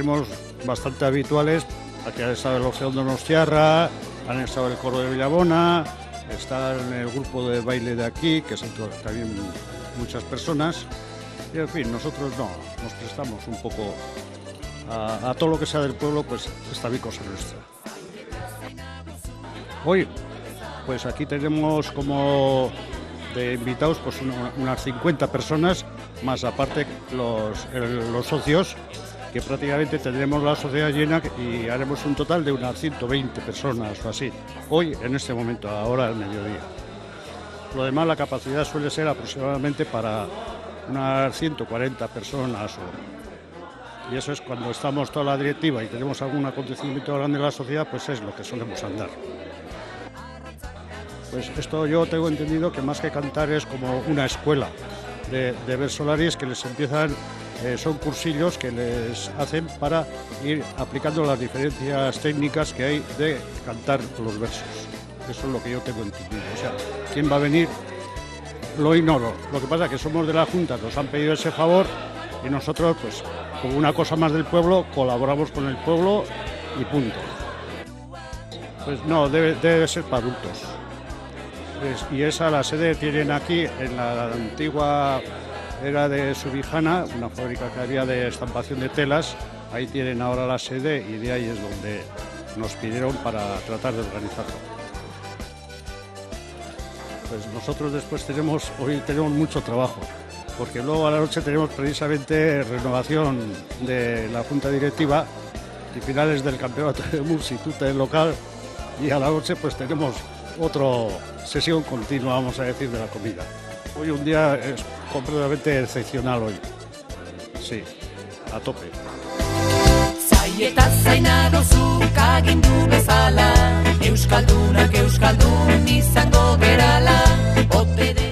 primos bastante habituales. Aquí ha estado el Orfeón Donostiarra, han estado el coro de Villabona, está en el grupo de baile de aquí, que son también muchas personas. Y en fin, nosotros no, nos prestamos un poco a todo lo que sea del pueblo, pues esta cosa nuestra. Hoy, pues aquí tenemos como de invitados pues unas 50 personas, más aparte los socios, que prácticamente tendremos la sociedad llena y haremos un total de unas 120 personas o así, hoy en este momento, ahora al mediodía. Lo demás, la capacidad suele ser aproximadamente para unas 140 personas, y eso es cuando estamos toda la directiva y tenemos algún acontecimiento grande en la sociedad, pues es lo que solemos andar. Pues esto yo tengo entendido que más que cantar es como una escuela de versolaris que les empiezan, son cursillos que les hacen para ir aplicando las diferencias técnicas que hay de cantar los versos. Eso es lo que yo tengo entendido. O sea, ¿quién va a venir? Lo ignoro. Lo que pasa es que somos de la Junta, nos han pedido ese favor y nosotros, pues, como una cosa más del pueblo, colaboramos con el pueblo y punto. Pues no, debe ser para adultos. Y esa la sede tienen aquí en la antigua era de Subijana, una fábrica que había de estampación de telas. Ahí tienen ahora la sede y de ahí es donde nos pidieron para tratar de organizarlo. Pues nosotros después hoy tenemos mucho trabajo, porque luego a la noche tenemos precisamente renovación de la Junta Directiva y finales del campeonato de Musitute local, y a la noche pues tenemos otra sesión continua, vamos a decir, de la comida. Hoy un día es completamente excepcional hoy. Sí, a tope. Zaieta zaina dozuk agindu bezala, Euskaldunak Euskaldun izango gerala.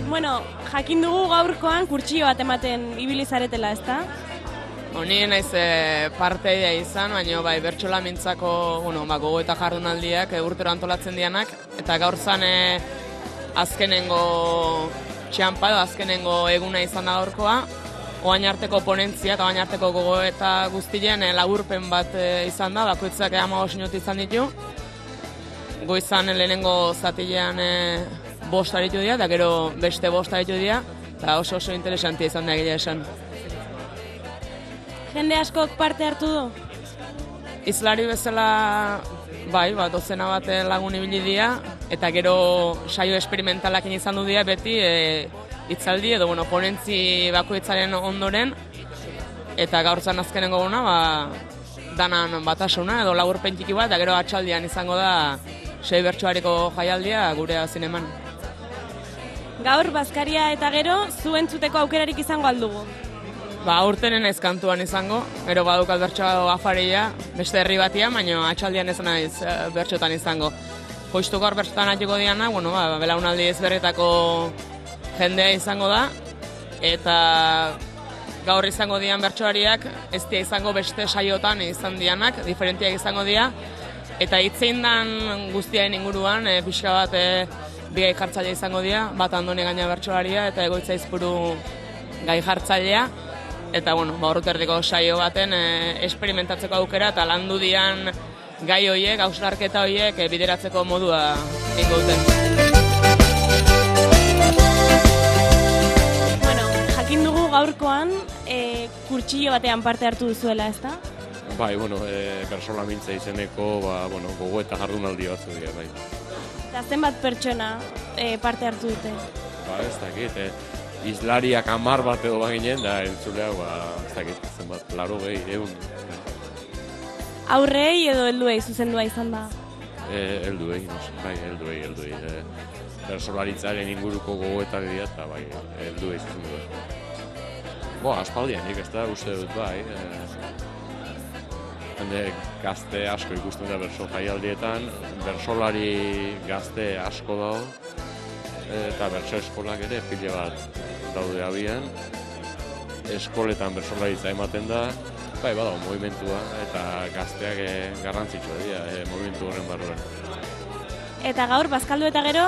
Bueno, jakin dugu gaurkoan kurtsillo bat ematen ibili zaretela, ezta? Ni naiz parteia izan, baina bai bertsolamintzako gogoeta jardunaldiak urtero antolatzen dianak, eta gaur zan azkenengo txampa edo azkenengo eguna izan da gaurkoa, oain arteko ponentzia eta oain arteko gogoeta guztien laburpen bat izan da, bakoitzak 15 minutu izan ditu. Goizan lehenengo zatilean 5 aritu dira, eta gero beste 5 aritu dira, eta oso interesantia izan da egia esan. Jende askok parte hartu du? Hizlari bezala, bai, dozena bat lagun ibili dira, eta gero saio esperimentalakin izan du dira beti hitzaldi edo ponentzi bakoitzaren ondoren, eta gaur zan azkenengo guna, danan batasuna edo laburpen txiki bat, eta gero atxaldian izango da 6 bertsoareko jaialdia gure zineman. Gaur bazkaria eta gero zu entzuteko aukerarik izango aldugu? Aurtenen ez kantuan izango, gero badukat bertsoa afaria, beste herri batian, baina atxaldian ez naiz bertxotan izango. Joiztu gaur bertxotan atxiko diana, belaunaldi ezberretako jendea izango da, eta gaur izango dian bertsoariak ez dira izango beste saiotan izan dianak, diferentiak izango dira, eta hitzein dan guztiaen inguruan, pixka bat bi gai jartzailea izango dira, bat Andone Gaina bertsoaria eta Egoitza Izpuru gai jartzailea, eta horreterdiko saio baten esperimentatzeko aukera eta landu dian gai horiek, hausnarketa horiek bideratzeko modua ingo duten. Jakin dugu gaurkoan kurtsillo batean parte hartu duzuela, ezta? Bai, bersolamintza izeneko gogoeta jardunaldi batzu dira, bai. Eta zenbat pertsona parte hartu dute? Ez dakit, izlariak 10 bat edo baginen, da entzulea, ez dakit, zenbat, 80, 100. Aurrei edo helduei zuzendua izan da? Helduei, bai, helduei. Bersolaritzaren inguruko gogoetak dira, eta bai, helduei zuzendua. Aspaldianik, ez da, uste dut, bai. Gazte asko ikusten da berso jaialdietan, bersolari gazte asko dago, eta berso eskolak ere pile bat daude abian. Eskoletan bersolaritza ematen da, bai badago movimentua eta gazteak garrantzitsua dira movimentu horren barruan. Eta gaur, bazkaldu eta gero,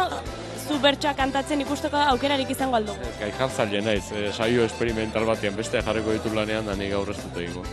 zu bertsoa kantatzen ikusteko aukerarik izango aldu? Gai jartzaile naiz, saio esperimental batean beste jarriko ditu lanean, da ni gaur ez dut egingo.